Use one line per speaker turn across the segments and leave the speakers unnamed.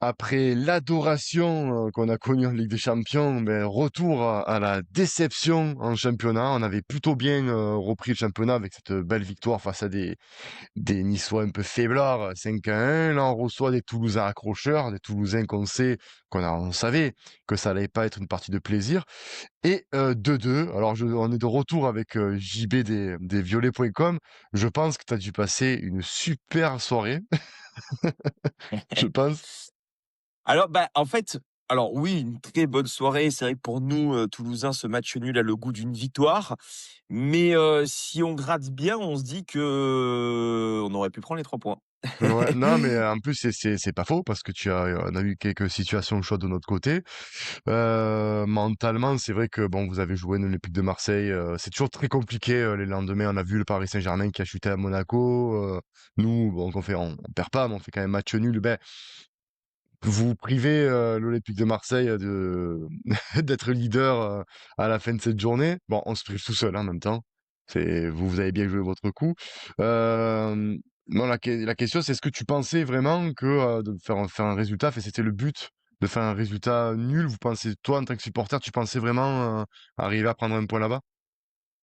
après l'adoration qu'on a connue en Ligue des Champions, ben, retour à la déception en championnat. On avait plutôt bien repris le championnat avec cette belle victoire face à des Niçois un peu faiblards, 5-1. Là, on reçoit des Toulousains accrocheurs, des Toulousains on savait que ça allait pas être une partie de plaisir. Et 2-2. Alors, on est de retour avec JB des violets.com. Je pense que tu as dû passer une super soirée, je pense.
Alors, bah, en fait, alors oui, une très bonne soirée. C'est vrai que pour nous, Toulousains, ce match nul a le goût d'une victoire. Mais si on gratte bien, on se dit que on aurait pu prendre les 3 points.
Ouais, non, mais en plus, c'est pas faux parce que on a eu quelques situations chaudes de notre côté. Mentalement, c'est vrai que bon, vous avez joué l'Olympique de Marseille. C'est toujours très compliqué les lendemains. On a vu le Paris Saint-Germain qui a chuté à Monaco. Nous, bon, on perd pas, mais on fait quand même match nul. Ben, vous privez l'Olympique de Marseille de d'être leader à la fin de cette journée. Bon, on se prive tout seul hein, en même temps. Vous avez bien joué votre coup. Euh, non, la question, c'est est-ce que tu pensais vraiment que de faire un résultat, c'était le but de faire un résultat nul? Vous pensez, toi, en tant que supporter, tu pensais vraiment arriver à prendre un point là-bas?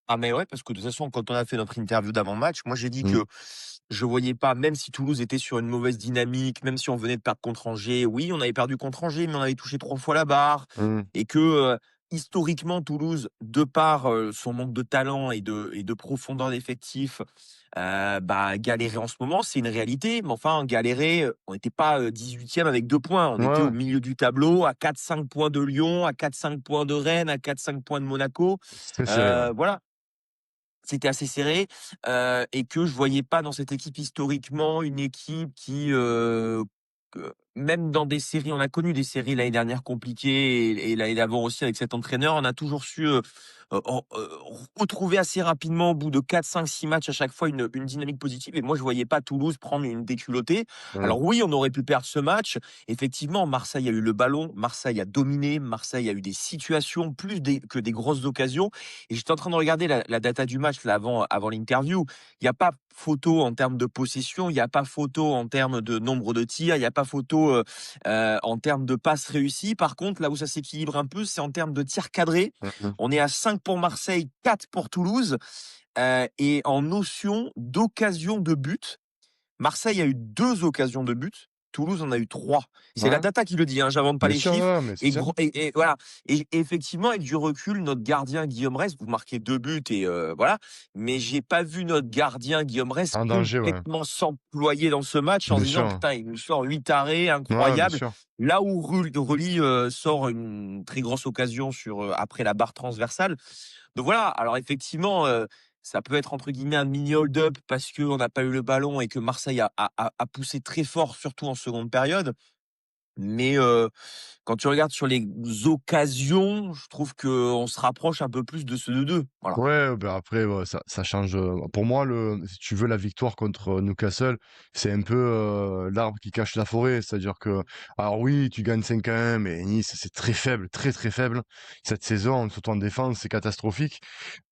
Ah mais ouais, parce que de toute façon, quand on a fait notre interview d'avant-match, moi j'ai dit
Mm.
que je voyais pas, même si Toulouse était sur une mauvaise dynamique, même si on venait de perdre contre Angers, oui, on avait perdu contre Angers, mais on avait touché 3 fois la barre,
Mm.
et que historiquement Toulouse, de par son manque de talent et de profondeur d'effectif, bah galérer en ce moment, c'est une réalité. Mais enfin, galérer, on n'était pas 18e avec 2 points, on
Ouais,
était au
ouais,
milieu du tableau, à 4-5 points de Lyon, à 4-5 points de Rennes, à 4-5 points de Monaco.
c'est très serré, ouais.
Voilà, c'était assez serré, et que je voyais pas dans cette équipe historiquement une équipe qui, que même dans des séries, on a connu des séries l'année dernière compliquées et l'année d'avant aussi avec cet entraîneur, on a toujours su, en retrouver assez rapidement au bout de 4, 5, 6 matchs à chaque fois une dynamique positive, et moi je voyais pas Toulouse prendre une déculottée.
Mm.
Alors oui, on aurait pu perdre ce match. Effectivement, Marseille a eu le ballon, Marseille a dominé, Marseille a eu des situations que des grosses occasions. Et j'étais en train de regarder la data du match là avant l'interview. Il n'y a pas photo en termes de possession, il n'y a pas photo en termes de nombre de tirs, il n'y a pas photo en termes de passes réussies. Par contre, là où ça s'équilibre un peu, c'est en termes de tirs cadrés.
Mm.
On est à 5 pour Marseille, 4 pour Toulouse. Et en notion d'occasion de but, Marseille a eu 2 occasions de but. Toulouse en a eu 3. C'est la
Ouais,
data qui le dit, hein, j'invente pas
bien
les
sûr,
chiffres.
ouais, mais c'est
Et,
ça.
et voilà. Et effectivement, avec du recul, notre gardien Guillaume Rest, vous marquez 2 buts et voilà. Mais j'ai pas vu notre gardien Guillaume Rest
En danger, ouais.
complètement s'employer dans ce match en
Bien
se disant
sûr.
putain, il nous sort 8 arrêts,
Ouais, bien
incroyable.
sûr.
Là où Rully sort une très grosse occasion sur après la barre transversale. Donc voilà, alors effectivement, ça peut être entre guillemets un mini hold-up parce qu'on n'a pas eu le ballon et que Marseille a poussé très fort, surtout en seconde période. Mais quand tu regardes sur les occasions, je trouve qu'on se rapproche un peu plus de ce 2-2. Voilà.
Ouais, ben après, ouais, ça change. Pour moi, si tu veux, la victoire contre Newcastle, c'est un peu l'arbre qui cache la forêt. C'est-à-dire que, alors oui, tu gagnes 5-1, mais Nice, c'est très faible, très très faible. Cette saison, surtout en défense, c'est catastrophique.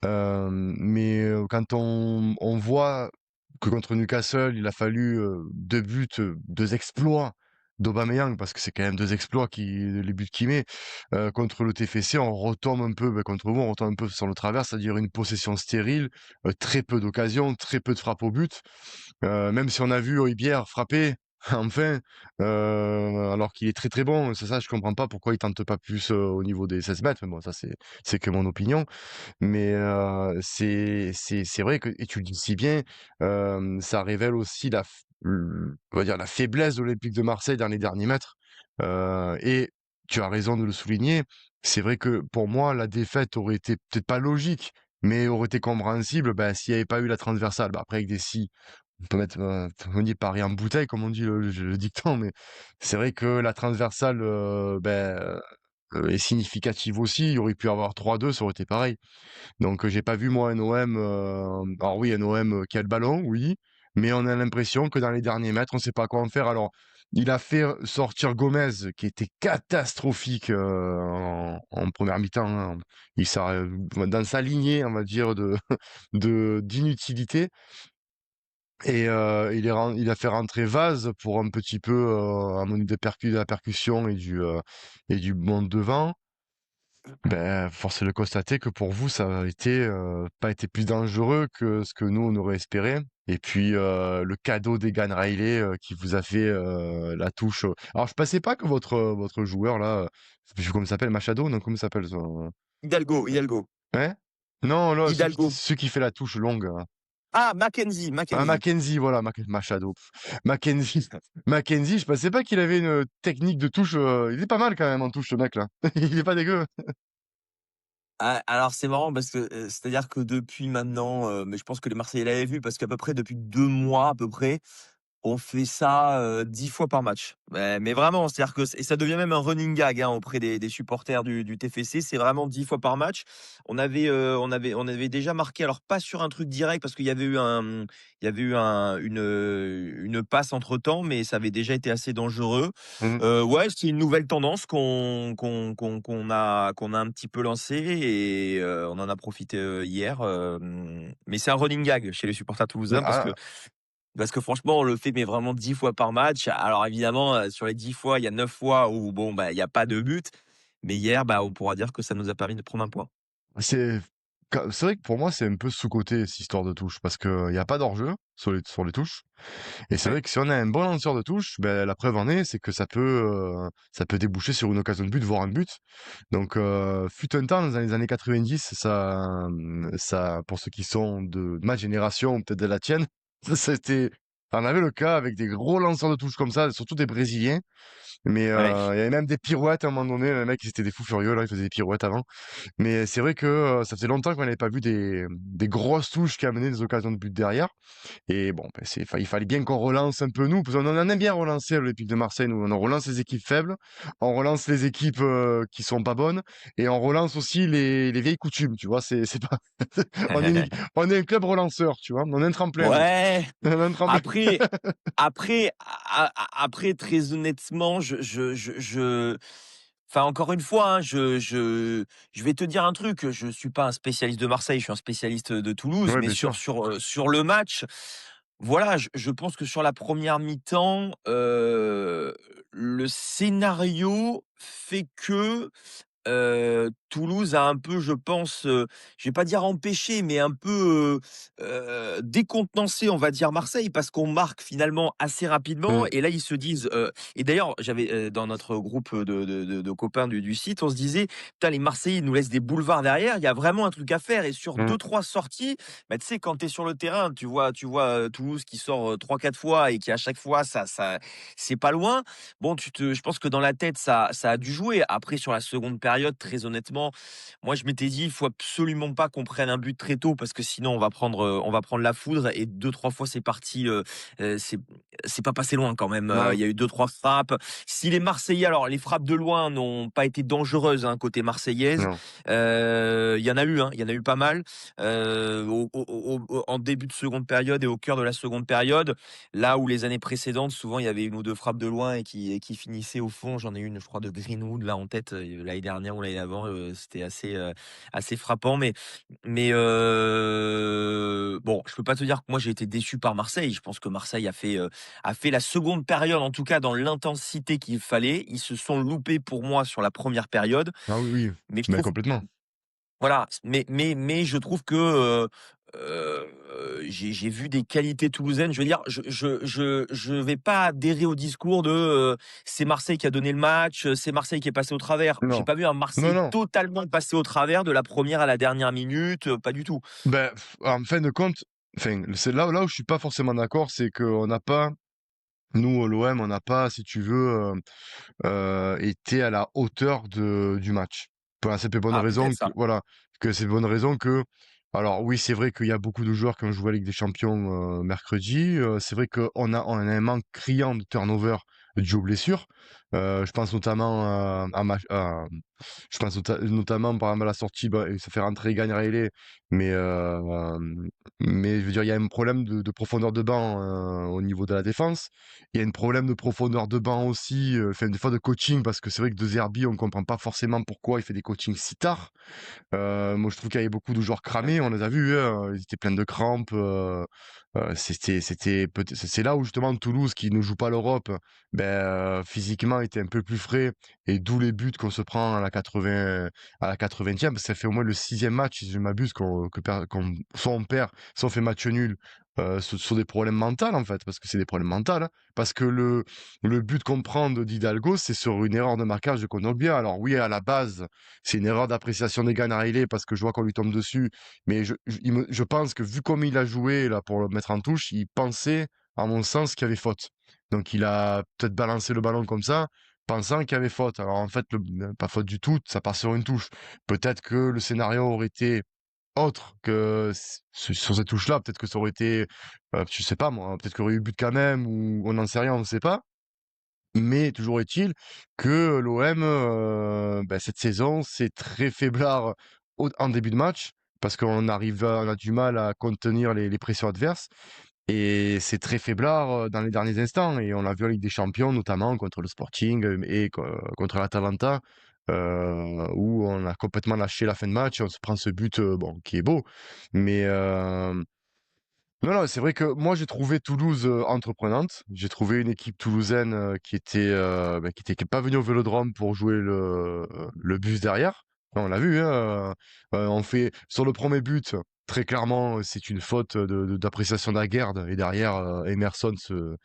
Mais quand on voit que contre Newcastle, il a fallu 2 buts, 2 exploits d'Aubameyang, parce que c'est quand même 2 exploits les buts qu'il met. Contre le TFC, on retombe un peu, contre vous, on retombe un peu sur le travers, c'est-à-dire une possession stérile, très peu d'occasions, très peu de frappes au but. Même si on a vu Højbjerg frapper, enfin, alors qu'il est très très bon, c'est ça, je comprends pas pourquoi il tente pas plus au niveau des 16 mètres, mais bon, ça c'est que mon opinion. Mais c'est vrai que, et tu le dis si bien, ça révèle aussi on va dire la faiblesse de l'Olympique de Marseille dans les derniers mètres. Et tu as raison de le souligner. C'est vrai que pour moi, la défaite aurait été peut-être pas logique, mais aurait été compréhensible, s'il n'y avait pas eu la transversale. Après, avec des si, on peut mettre, on dit Paris en bouteille, comme on dit le dicton, mais c'est vrai que la transversale, est significative aussi. Il aurait pu avoir 3-2, ça aurait été pareil. Donc j'ai pas vu moi un OM, alors oui, un OM qui a le ballon, oui, mais on a l'impression que dans les derniers mètres, on sait pas quoi en faire. Alors, il a fait sortir Gomez, qui était catastrophique en première mi-temps, hein. Dans sa lignée, on va dire, de d'inutilité. Et il a fait rentrer Vaz pour un petit peu amener de la percussion et du monde devant. Ben, force est de constater que pour vous, ça a été pas été plus dangereux que ce que nous on aurait espéré. Et puis le cadeau d'Egan Riley qui vous a fait la touche. Alors je pensais pas que votre joueur là, je sais plus comment il s'appelle, Machado, non comment il s'appelle ça?
Hidalgo, Hidalgo,
Ouais? Non, là,
Hidalgo.
celui qui fait la touche longue. Là.
Ah, Mackenzie,
Ah,
Mackenzie.
Mackenzie, voilà, Machado. Mackenzie, Mackenzie, je pensais pas qu'il avait une technique de touche. Il est pas mal quand même en touche, ce mec là. Il est pas dégueu.
Ah, alors c'est marrant parce que, c'est-à-dire que depuis maintenant, mais je pense que les Marseillais l'avaient vu parce qu'à peu près depuis 2 mois à peu près, on fait ça, 10 fois par match. Mais vraiment, c'est-à-dire que et ça devient même un running gag, hein, auprès des supporters du TFC. C'est vraiment 10 fois par match. On avait déjà marqué, alors pas sur un truc direct parce qu'il y avait eu une passe entre-temps, mais ça avait déjà été assez dangereux.
Mhm.
Ouais, c'est une nouvelle tendance qu'on a un petit peu lancée et on en a profité, hier, mais c'est un running gag chez les supporters toulousains
Ah,
parce que franchement, on le fait mais vraiment 10 fois par match. Alors évidemment, sur les 10 fois, il y a 9 fois où bon, bah, il y a pas de but. Mais hier, bah, on pourra dire que ça nous a permis de prendre un point.
c'est c'est vrai que pour moi, c'est un peu sous-coté cette histoire de touche parce qu'il y a pas d'hors-jeu sur les touches. Et c'est
Ouais.
vrai que si on a un bon lanceur de touche, ben, la preuve en est, c'est que ça peut déboucher sur une occasion de but, voire un but. Donc, fut un temps, dans les années 90, ça, pour ceux qui sont de ma génération, peut-être de la tienne, c'était, on avait le cas avec des gros lanceurs de touche comme ça, surtout des Brésiliens. Mais
Ouais.
il y avait même des pirouettes à un moment donné. Les mecs, ils étaient des fous furieux, là, ils faisaient des pirouettes avant. Mais c'est vrai que ça faisait longtemps qu'on n'avait pas vu des grosses touches qui amenaient des occasions de but derrière. Et bon, ben, il fallait bien qu'on relance un peu nous, parce qu'on en a bien relancé à l'Olympique de Marseille, nous. On relance les équipes faibles, on relance les équipes qui sont pas bonnes, et on relance aussi les vieilles coutumes, tu vois. C'est pas, on est un club relanceur, tu vois. On est un tremplin, nous.
Ouais.
On est un tremplin.
Après après très honnêtement, enfin encore une fois, hein, je vais te dire un truc, je suis pas un spécialiste de Marseille, je suis un spécialiste de Toulouse,
Ouais,
mais
bien sûr.
sur le match, voilà, je pense que sur la première mi-temps, le scénario fait que Toulouse a un peu, je pense, je vais pas dire empêché, mais un peu, décontenancé, on va dire, Marseille, parce qu'on marque finalement assez rapidement
Mm,
et là, ils se disent, et d'ailleurs, j'avais, dans notre groupe de copains du site, on se disait: «Putain, les Marseillais, ils nous laissent des boulevards derrière, il y a vraiment un truc à faire» et sur
mm,
deux trois sorties, bah, tu sais, quand tu es sur le terrain, tu vois, Toulouse qui sort, 3-4 fois et qui à chaque fois, ça c'est pas loin. Bon, je pense que dans la tête, ça a dû jouer. Après, sur la seconde période, très honnêtement, moi, je m'étais dit, il faut absolument pas qu'on prenne un but très tôt parce que sinon, on va prendre la foudre et deux, trois fois, c'est parti. C'est pas passé loin quand même. Il
non,
y a eu deux, trois frappes. Si les Marseillais, alors les frappes de loin n'ont pas été dangereuses, hein, côté marseillaise,
non.
il y en a eu, hein, il y en a eu pas mal en début de seconde période et au cœur de la seconde période. Là où les années précédentes, souvent, il y avait une ou deux frappes de loin et qui finissaient au fond. J'en ai une, je crois, de Greenwood là en tête l'année dernière ou l'année d'avant. C'était assez frappant. Mais bon, je peux pas te dire que moi j'ai été déçu par Marseille. Je pense que Marseille a fait la seconde période, en tout cas dans l'intensité qu'il fallait. Ils se sont loupés pour moi sur la première période,
Ah oui, oui,
mais je
mais
trouve
complètement.
voilà, mais je trouve que, j'ai vu des qualités toulousaines. Je veux dire, je vais pas adhérer au discours de, c'est Marseille qui a donné le match, c'est Marseille qui est passé au travers. J'ai
Non,
pas vu un
non,
Marseille
non.
totalement passé au travers de la première à la dernière minute, pas du tout.
Ben, en fin de compte, enfin, c'est là où je suis pas forcément d'accord, c'est qu'on n'a pas, nous, l'OM, on n'a pas, si tu veux, été à la hauteur du match. Pour la simple et bonne
Ah,
raison
peut-être
que,
ça.
voilà, que c'est bonne raison que, alors oui, c'est vrai qu'il y a beaucoup de joueurs qui ont joué à Ligue des Champions mercredi. C'est vrai on a un manque criant de turnover dû aux blessures. Je pense notamment je pense notamment, par exemple, à la sortie, bah, et ça fait rentrer Gana Raylet, mais mais je veux dire, il y a un problème de profondeur de banc, au niveau de la défense. Il y a un problème de profondeur de banc aussi, enfin, des fois de coaching, parce que c'est vrai que De Zerbi, on comprend pas forcément pourquoi il fait des coachings si tard. Moi, je trouve qu'il y avait beaucoup de joueurs cramés, on les a vus, hein, ils étaient pleins de crampes, c'était c'est là où justement Toulouse, qui ne joue pas l'Europe, physiquement était un peu plus frais, et d'où les buts qu'on se prend à la 80e, parce que ça fait au moins le 6e match, si je ne m'abuse, qu'on soit on perd, soit on fait match nul, sur des problèmes mentaux, en fait, parce que c'est des problèmes mentaux, hein. Parce que le but qu'on prend d'Hidalgo, c'est sur une erreur de marquage de Kondogbia. Alors oui, à la base, c'est une erreur d'appréciation des Gana Raylet, parce que je vois qu'on lui tombe dessus, mais je pense que vu comme il a joué là pour le mettre en touche, il pensait, à mon sens, qu'il y avait faute. Donc il a peut-être balancé le ballon comme ça, pensant qu'il y avait faute. Alors en fait, pas faute du tout, ça part sur une touche. Peut-être que le scénario aurait été autre que sur cette touche-là, peut-être que ça aurait été, je sais pas moi, peut-être qu'il y aurait eu but quand même, ou on n'en sait rien, on ne sait pas. Mais toujours est-il que l'OM, cette saison, c'est très faiblard en début de match, parce on a du mal à contenir les pressions adverses, et c'est très faiblard, dans les derniers instants, et on l'a vu en Ligue des Champions, notamment contre le Sporting, et contre l'Atalanta, où on a complètement lâché la fin de match et on se prend ce but, bon, qui est beau, mais non, non, c'est vrai que moi j'ai trouvé Toulouse, entreprenante. J'ai trouvé une équipe toulousaine, qui était pas venue au Vélodrome pour jouer le bus derrière. On l'a vu, hein, on fait sur le premier but, très clairement, c'est une faute d'appréciation d'Aguerd, et derrière, Emerson se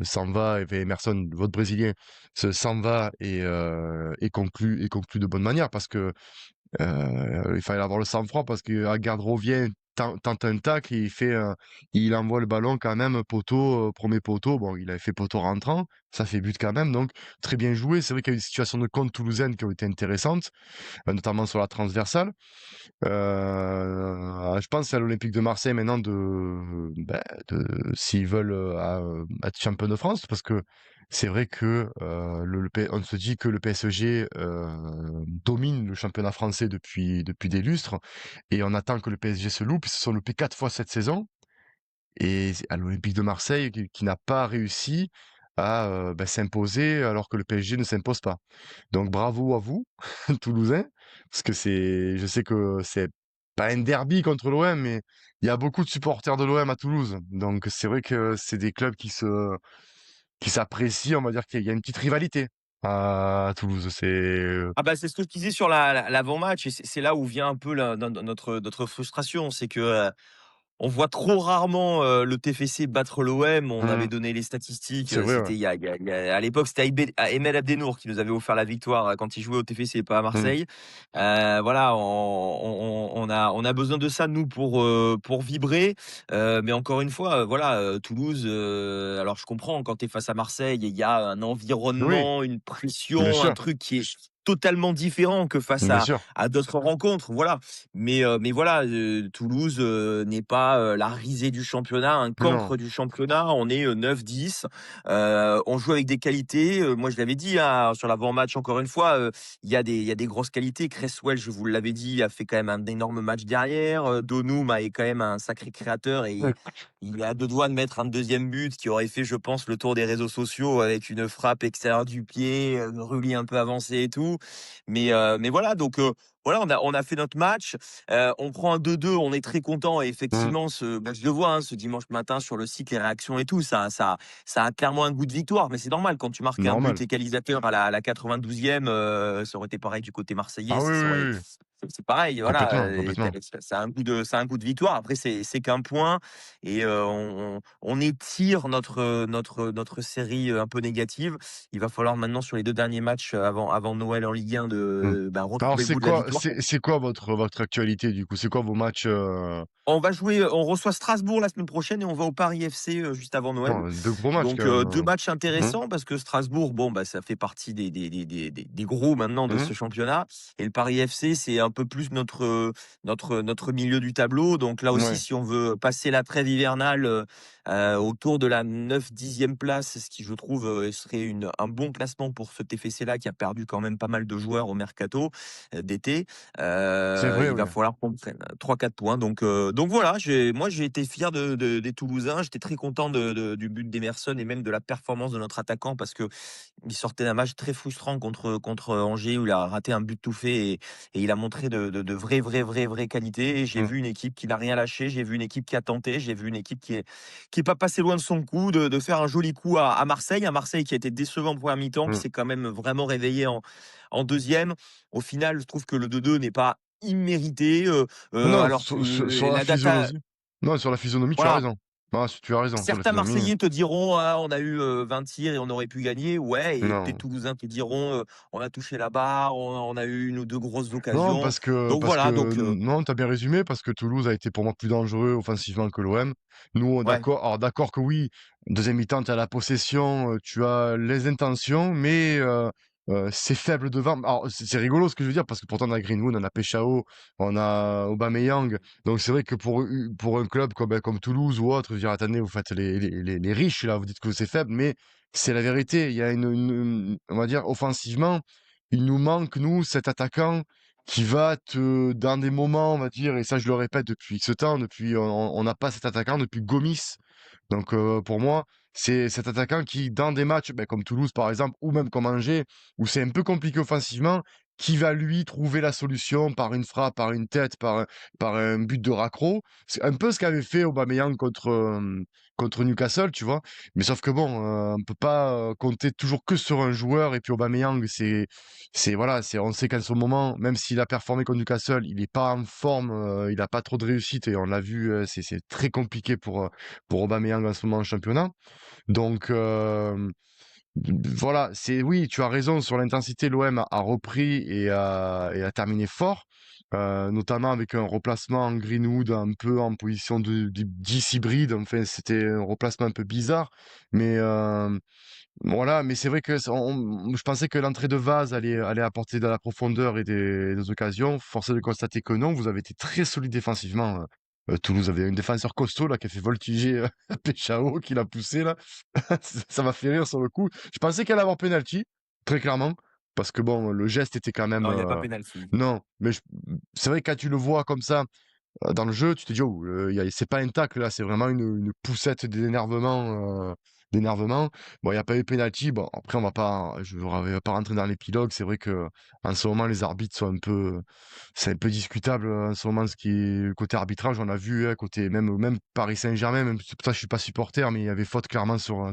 s'en va, et Emerson, votre brésilien, s'en va, et conclut de bonne manière, parce que il fallait avoir le sang-froid, parce que Aguerd revient, tente un tacle, et il envoie le ballon quand même poteau, 1er poteau. Bon, il avait fait poteau rentrant, ça fait but quand même, donc très bien joué. C'est vrai qu'il y a eu des situations de contre toulousaines qui ont été intéressantes, notamment sur la transversale. Je pense à l'Olympique de Marseille maintenant s'ils veulent, être champion de France, parce que c'est vrai que on se dit que le PSG domine le championnat français depuis des lustres, et on attend que le PSG se loupe. Ils se sont loupés 4 fois cette saison, et c'est à l'Olympique de Marseille qui n'a pas réussi à s'imposer, alors que le PSG ne s'impose pas. Donc bravo à vous, Toulousains, parce que je sais que c'est pas un derby contre l'OM, mais il y a beaucoup de supporters de l'OM à Toulouse. Donc c'est vrai que c'est des clubs qui s'apprécient, on va dire qu'il y a une petite rivalité à Toulouse.
Ah bah, c'est ce que je disais sur l'avant-match, et c'est là où vient un peu notre frustration. C'est que, on voit trop rarement, le TFC battre l'OM. On avait
Mmh,
donné les statistiques,
c'est vrai, ouais.
c'était à l'époque, c'était Ahmed Abdenour qui nous avait offert la victoire, quand il jouait au TFC et pas à
Mmh.
Marseille. Voilà, on a besoin de ça, nous, pour vibrer. Mais encore une fois, voilà, Toulouse, alors je comprends, quand tu es face à Marseille, il y a un
Oui,
environnement, une
bien
pression, un
sûr,
truc qui est totalement différent que face
bien sûr.
à d'autres rencontres, voilà. Mais voilà, Toulouse, n'est pas, la risée du championnat, un
Non.
cancre du championnat. On est, 9-10. On joue avec des qualités, moi je l'avais dit, hein, sur l'avant-match, encore une fois, il y a des grosses qualités. Cresswell, je vous l'avais dit, a fait quand même un énorme match derrière. Donoum est quand même un sacré créateur, et
Ouais.
il est à 2 doigts de mettre un deuxième but qui aurait fait, je pense, le tour des réseaux sociaux, avec une frappe extérieure du pied, Rulli un peu avancé et tout. Mais voilà, donc voilà, on a fait notre match. On prend un 2-2, on est très content. Et
Mmh.
effectivement, je le vois, hein, ce dimanche matin sur le site, les réactions et tout, ça a clairement un goût de victoire. Mais c'est normal, quand tu marques un but
Normal.
égalisateur à la 92e, ça aurait été pareil du côté marseillais.
Ah oui,
Ça
oui,
aurait,
oui, oui.
c'est pareil, voilà.
Complètement, complètement.
Ça a un goût de victoire. Après, c'est qu'un point, et on étire notre série, un peu négative. Il va falloir maintenant, sur les 2 derniers matchs, avant Noël en Ligue 1,
Mmh. Alors
retrouver le
c'est
goût de la
quoi
victoire.
c'est quoi votre actualité, du coup? C'est quoi vos matchs,
On reçoit Strasbourg la semaine prochaine, et on va au Paris FC, juste avant Noël.
non, 2 gros matchs
Donc,
quand même,
2 matchs
Mmh.
intéressants, parce que Strasbourg, bon, bah, ça fait partie des gros maintenant de
Mmh.
ce championnat, et le Paris FC, c'est un peu plus notre milieu du tableau. Donc là aussi,
Ouais,
si on veut passer la trêve hivernale, autour de la 9e-10e place, ce qui je trouve, serait un bon classement pour ce TFC-là qui a perdu quand même pas mal de joueurs au mercato, d'été.
c'est vrai,
Il va
ouais.
falloir qu'on prenne 3-4 points. Donc voilà, j'ai été fier des Toulousains. J'étais très content du but d'Emerson et même de la performance de notre attaquant parce que il sortait d'un match très frustrant contre Angers où il a raté un but tout fait et il a montré de vraies qualités. Et j'ai
Mmh,
vu une équipe qui n'a rien lâché, j'ai vu une équipe qui a tenté, j'ai vu une équipe qui est pas passée loin de son coup, de faire un joli coup à Marseille. À Marseille qui a été décevant en première mi-temps, qui
mmh.
s'est quand même vraiment réveillé en deuxième. Au final, je trouve que le 2-2 n'est pas immérité.
Non, non,
Alors
sur la
la data,
physiologie non, sur la physionomie, tu as
voilà,
raison. Ah, tu as raison, sur la
certains
physionomie,
Marseillais te diront: «Ah, on a eu, 20 tirs et on aurait pu gagner». Ouais, et des
non.
Toulousains te diront: «On a touché la barre, on a eu 1 ou 2 grosses
Non,
occasions».
parce que
Donc voilà,
non, tu as bien résumé, parce que Toulouse a été pour moi plus dangereux offensivement que l'OM. Nous,
ouais,
d'accord que oui, deuxième mi-temps, tu as la possession, tu as les intentions, mais c'est faible devant. Alors, c'est rigolo ce que je veux dire, parce que pourtant on a Greenwood, on a Peshao, on a Aubameyang. Donc c'est vrai que pour un club comme Toulouse ou autre, je veux dire: «Attendez, vous faites les riches là, vous dites que c'est faible», mais c'est la vérité. Il y a on va dire offensivement, il nous manque, nous, cet attaquant qui va te dans des moments, on va dire, et ça je le répète depuis ce temps, depuis on n'a pas cet attaquant depuis Gomis. Donc pour moi, c'est cet attaquant qui, dans des matchs, comme Toulouse par exemple, ou même comme Angers, où c'est un peu compliqué offensivement, qui va lui trouver la solution par une frappe, par une tête, par un but de raccro. C'est un peu ce qu'avait fait Aubameyang contre Newcastle, tu vois? Mais sauf que bon, on peut pas, compter toujours que sur un joueur, et puis Aubameyang, voilà, on sait qu'à ce moment, même s'il a performé contre Newcastle, il est pas en forme, il a pas trop de réussite, et on l'a vu, c'est très compliqué pour Aubameyang en ce moment en championnat. Donc voilà, oui, tu as raison sur l'intensité. L'OM a repris et a terminé fort, notamment avec un remplacement en Greenwood un peu en position de 10 hybride. Enfin, c'était un remplacement un peu bizarre, mais voilà. Mais c'est vrai que je pensais que l'entrée de Vaz allait apporter de la profondeur et des occasions. Force est de constater que non. Vous avez été très solide défensivement. Toulouse avait un défenseur costaud là qui a fait voltiger Peshao, qui l'a poussé là. Ça m'a fait rire sur le coup. Je pensais qu'elle allait avoir penalty, très clairement, parce que bon, le geste était quand même
non, il y a pas pénalty.
non, mais c'est vrai que quand tu le vois comme ça, dans le jeu, tu te dis: «Oh, c'est pas un tacle là, c'est vraiment une poussette d'énervement». Bon, il y a pas eu penalty. Bon, après on va pas rentrer dans l'épilogue. C'est vrai que en ce moment, les arbitres sont un peu c'est un peu discutable, en ce moment, ce qui est côté arbitrage. On a vu, hein, côté même Paris Saint-Germain, même si pour ça je suis pas supporter, mais il y avait faute clairement sur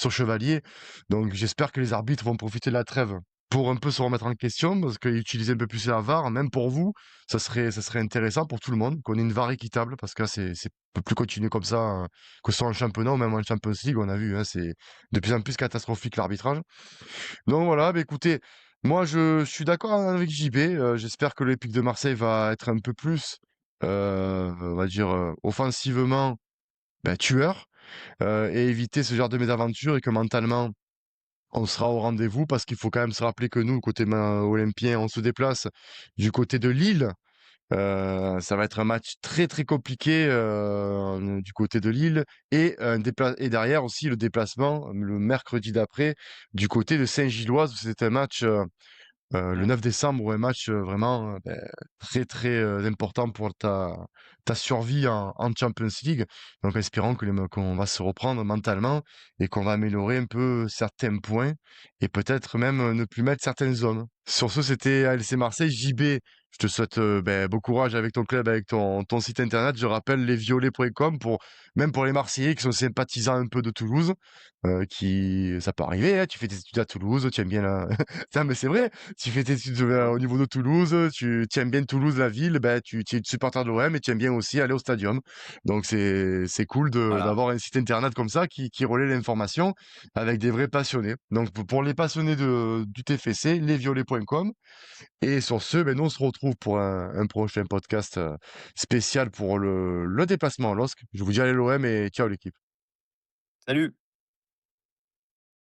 Chevalier. Donc j'espère que les arbitres vont profiter de la trêve pour un peu se remettre en question, parce qu'utiliser un peu plus la VAR, même pour vous, ça serait intéressant pour tout le monde, qu'on ait une VAR équitable, parce que là, c'est peut plus continuer comme ça, que ce soit en championnat ou même en Champions League. On a vu, hein, c'est de plus en plus catastrophique l'arbitrage. Donc voilà, écoutez, moi je suis d'accord avec JB. J'espère que l'Olympique de Marseille va être un peu plus, on va dire, offensivement, tueur, et éviter ce genre de mésaventure, et que mentalement on sera au rendez-vous, parce qu'il faut quand même se rappeler que nous, côté olympien, on se déplace du côté de Lille. Ça va être un match très, très compliqué, du côté de Lille, et derrière aussi le déplacement, le mercredi d'après, du côté de Saint-Gilloise, où c'est un match, le
Mmh.
9 décembre, un match, vraiment, très, très, important pour ta survie en Champions League. Donc espérons qu'on va se reprendre mentalement, et qu'on va améliorer un peu certains points, et peut-être même, ne plus mettre certaines zones. Sur ce, c'était ALC Marseille. JB, je te souhaite, bon courage avec ton club, avec ton site internet. Je rappelle lesviolets.com, même pour les Marseillais qui sont sympathisants un peu de Toulouse, ça peut arriver, hein, tu fais tes études à Toulouse, tu aimes bien la non, mais c'est vrai, tu fais tes études, au niveau de Toulouse, tu aimes bien Toulouse, la ville, tu es supporter de l'OM, et tu aimes bien aussi aller au stadium. Donc c'est cool
Voilà.
d'avoir un site internet comme ça qui relaie l'information avec des vrais passionnés. Donc pour les passionnés du TFC, lesviolets.com. Et sur ce, nous on se retrouve pour un prochain podcast, spécial pour le déplacement en LOSC. Je vous dis allez l'OM, et ciao l'équipe.
Salut.